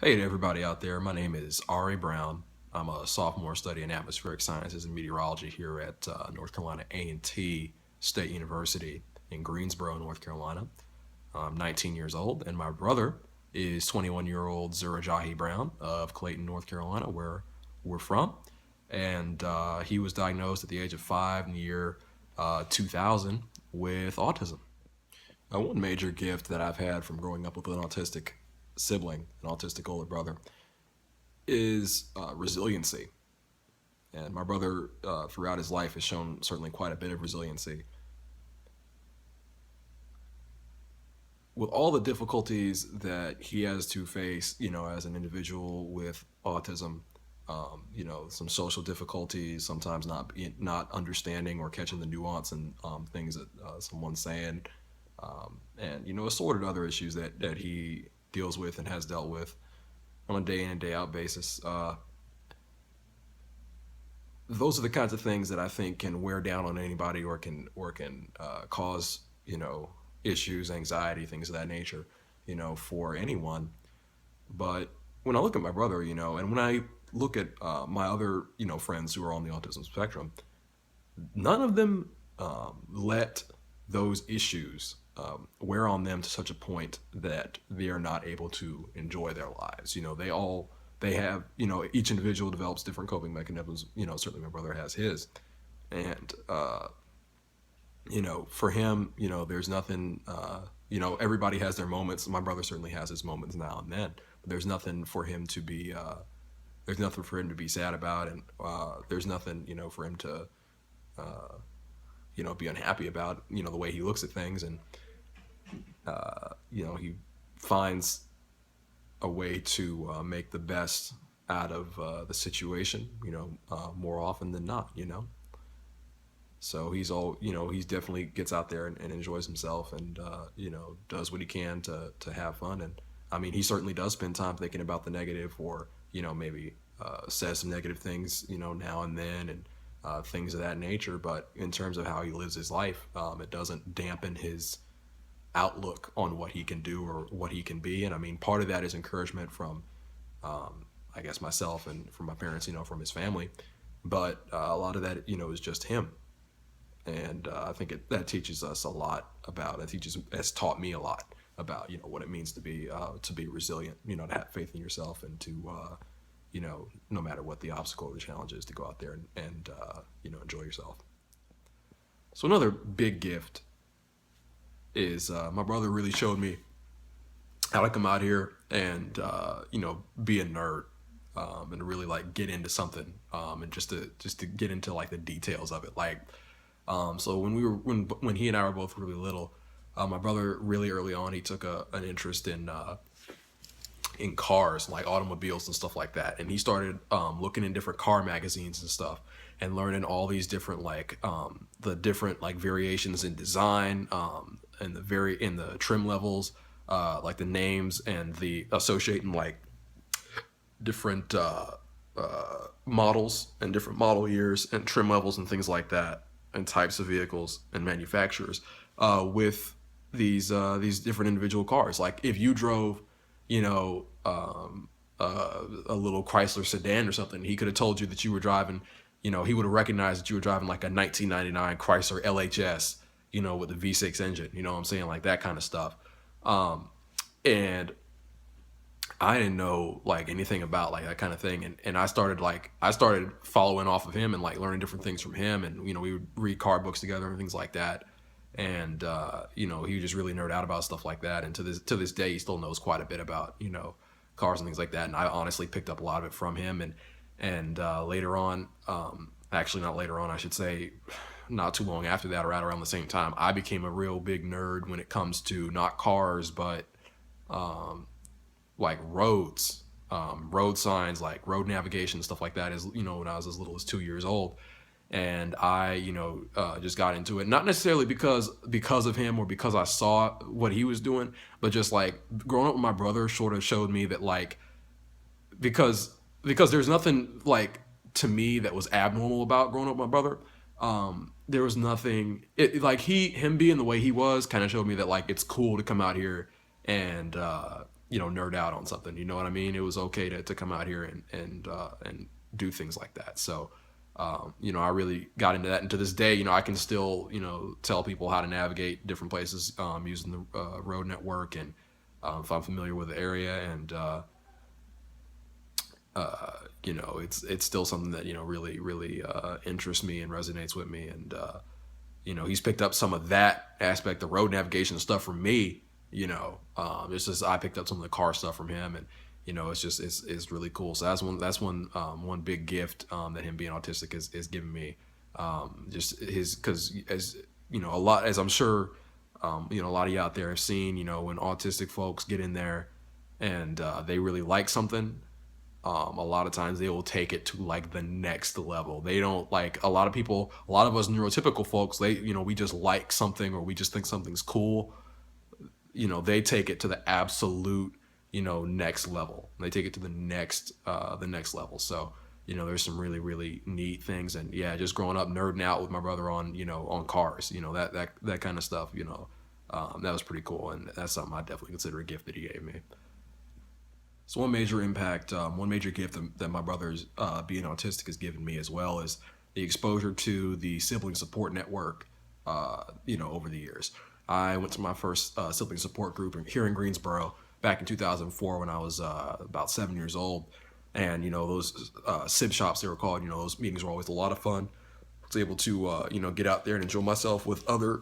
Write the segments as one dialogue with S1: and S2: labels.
S1: Hey to everybody out there. My name is Ari Brown. I'm a sophomore studying atmospheric sciences and meteorology here at North Carolina A&T State University in Greensboro, North Carolina. I'm 19 years old, and my brother is 21-year-old Zurajahi Brown of Clayton, North Carolina, where we're from. And he was diagnosed at the age of 5 in the year 2000 with autism. One major gift that I've had from growing up with an autistic sibling, an autistic older brother, is resiliency. And my brother, throughout his life, has shown certainly quite a bit of resiliency. With all the difficulties that he has to face, as an individual with autism, some social difficulties, sometimes not understanding or catching the nuance and things that someone's saying, and assorted other issues that he deals with and has dealt with on a day in and day out basis. Those are the kinds of things that I think can wear down on anybody or can cause issues, anxiety, things of that nature, for anyone. But when I look at my brother, and when I look at my other friends who are on the autism spectrum, none of them let those issues wear on them to such a point that they are not able to enjoy their lives. They have, each individual develops different coping mechanisms. Certainly my brother has his, and for him, there's nothing. Everybody has their moments. My brother certainly has his moments now and then, but there's nothing for him to be. There's nothing for him to be sad about, and there's nothing, for him to, be unhappy about. The way he looks at things, and he finds a way to make the best out of the situation. More often than not. So he's definitely gets out there and enjoys himself, and does what he can to have fun. And I mean, he certainly does spend time thinking about the negative, or maybe says some negative things, now and then, and things of that nature. But in terms of how he lives his life, it doesn't dampen his outlook on what he can do or what he can be. And I mean, part of that is encouragement from, I guess, myself and from my parents, from his family. But a lot of that, is just him. And I think that teaches us a lot about. Has taught me a lot about what it means to be resilient. To have faith in yourself, and to no matter what the obstacle or the challenge is, to go out there and enjoy yourself. So another big gift is my brother really showed me how to come out here and be a nerd, and really like get into something, and just to get into like the details of it. Like, so when he and I were both really little, my brother really early on, he took an interest in cars, like automobiles and stuff like that, and he started looking in different car magazines and stuff, and learning all these different the different like variations in design, and the trim levels, like the names and the associating like different models and different model years and trim levels and things like that, and types of vehicles and manufacturers, with these different individual cars. Like if you drove, a little Chrysler sedan or something, he could have told you that you were driving. He would have recognized that you were driving like a 1999 Chrysler LHS, with a V6 engine. You know what I'm saying? Like that kind of stuff. And I didn't know like anything about like that kind of thing, and I started following off of him and like learning different things from him, and we would read car books together and things like that, and he would just really nerd out about stuff like that, and to this day he still knows quite a bit about cars and things like that, and I honestly picked up a lot of it from him, and later on, actually not later on, I should say, not too long after that, or right around the same time, I became a real big nerd when it comes to not cars, but like roads, road signs, like road navigation, stuff like that. Is when I was as little as 2 years old, and I just got into it, not necessarily because of him or because I saw what he was doing, but just like growing up with my brother sort of showed me that like because there's nothing like to me that was abnormal about growing up with my brother. There was nothing like him being the way he was kind of showed me that like it's cool to come out here and nerd out on something. You know what I mean? It was okay to come out here and do things like that. So, I really got into that. And to this day, I can still, tell people how to navigate different places using the road network, and if I'm familiar with the area, and it's still something that really really interests me and resonates with me. And he's picked up some of that aspect, the road navigation stuff from me. It's just I picked up some of the car stuff from him, and it's just it's really cool. So that's one big gift that him being autistic is giving me. Just his, because as a lot, as I'm sure a lot of you out there have seen, when autistic folks get in there and they really like something, a lot of times they will take it to like the next level. They don't, like, a lot of people, a lot of us neurotypical folks, we just like something, or we just think something's cool. They take it to the absolute, next level. They take it to the next level. So, there's some really, really neat things. And yeah, just growing up nerding out with my brother on, on cars, that kind of stuff, that was pretty cool. And that's something I definitely consider a gift that he gave me. So one major impact, one major gift that my brother's being autistic has given me as well is the exposure to the sibling support network. Over the years, I went to my first sibling support group here in Greensboro back in 2004 when I was about 7 years old, and those sib shops, they were called. Those meetings were always a lot of fun. I was able to get out there and enjoy myself with other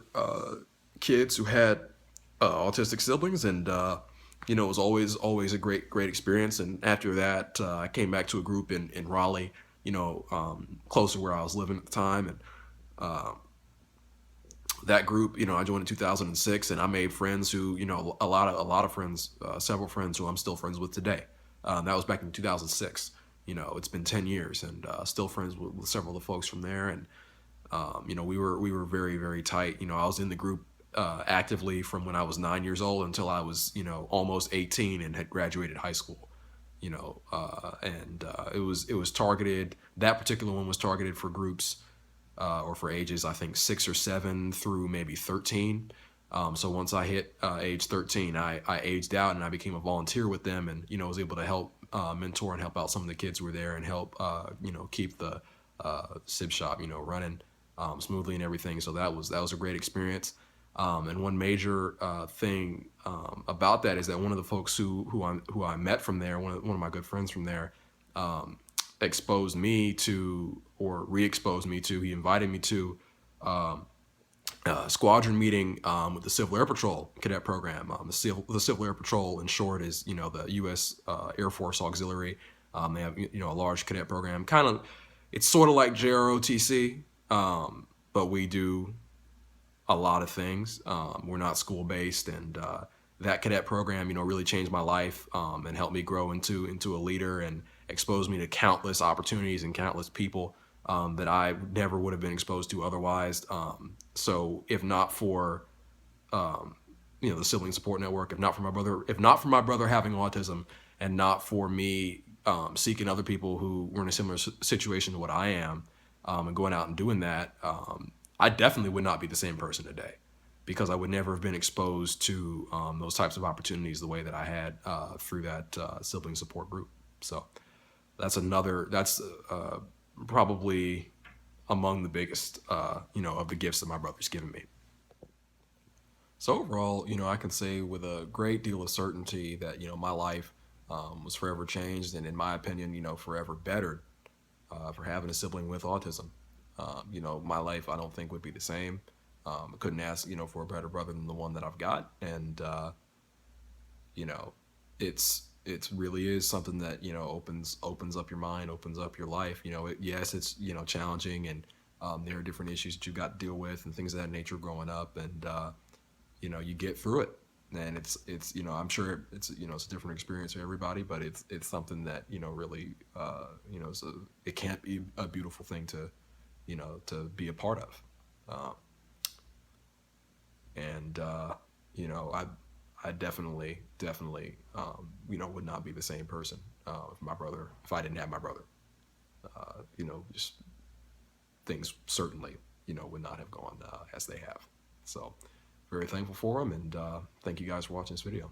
S1: kids who had autistic siblings, and it was always a great experience. And after that, I came back to a group in Raleigh, close to where I was living at the time, and that group, I joined in 2006, and I made friends who, a lot of friends, several friends who I'm still friends with today. That was back in 2006. It's been 10 years, and still friends with several of the folks from there. And we were very, very tight. I was in the group actively from when I was 9 years old until I was, almost 18 and had graduated high school. And it was targeted. That particular one was targeted for groups or for ages, I think 6 or 7 through maybe 13. So once I hit age 13, I aged out and I became a volunteer with them, and was able to help mentor and help out some of the kids who were there, and help keep the sib shop running smoothly and everything. So that was a great experience. And one major thing about that is that one of the folks who I met from there, one of my good friends from there, exposed me to, or re-exposed me to, he invited me to squadron meeting with the Civil Air Patrol cadet program. The Civil Air Patrol, in short, is the U.S. Air Force Auxiliary. They have a large cadet program. It's sort of like JROTC, but we do a lot of things. We're not school based, and that cadet program, really changed my life and helped me grow into a leader, and exposed me to countless opportunities and countless people that I never would have been exposed to otherwise. So if not for the sibling support network, if not for my brother having autism, and not for me seeking other people who were in a similar situation to what I am, and going out and doing that, I definitely would not be the same person today, because I would never have been exposed to those types of opportunities the way that I had through that sibling support group. So that's probably among the biggest, of the gifts that my brother's given me. So overall, I can say with a great deal of certainty that, my life was forever changed, and in my opinion, forever bettered for having a sibling with autism. My life, I don't think, would be the same. I couldn't ask, for a better brother than the one that I've got. And, it's really is something that, opens up your mind, opens up your life. Yes, it's, challenging, and there are different issues that you've got to deal with and things of that nature growing up. And, you get through it. And it's I'm sure it's it's a different experience for everybody, but it's something that really it can't be a beautiful thing to to be a part of. And I definitely would not be the same person if I didn't have my brother. Just things certainly would not have gone as they have. So very thankful for him, and thank you guys for watching this video.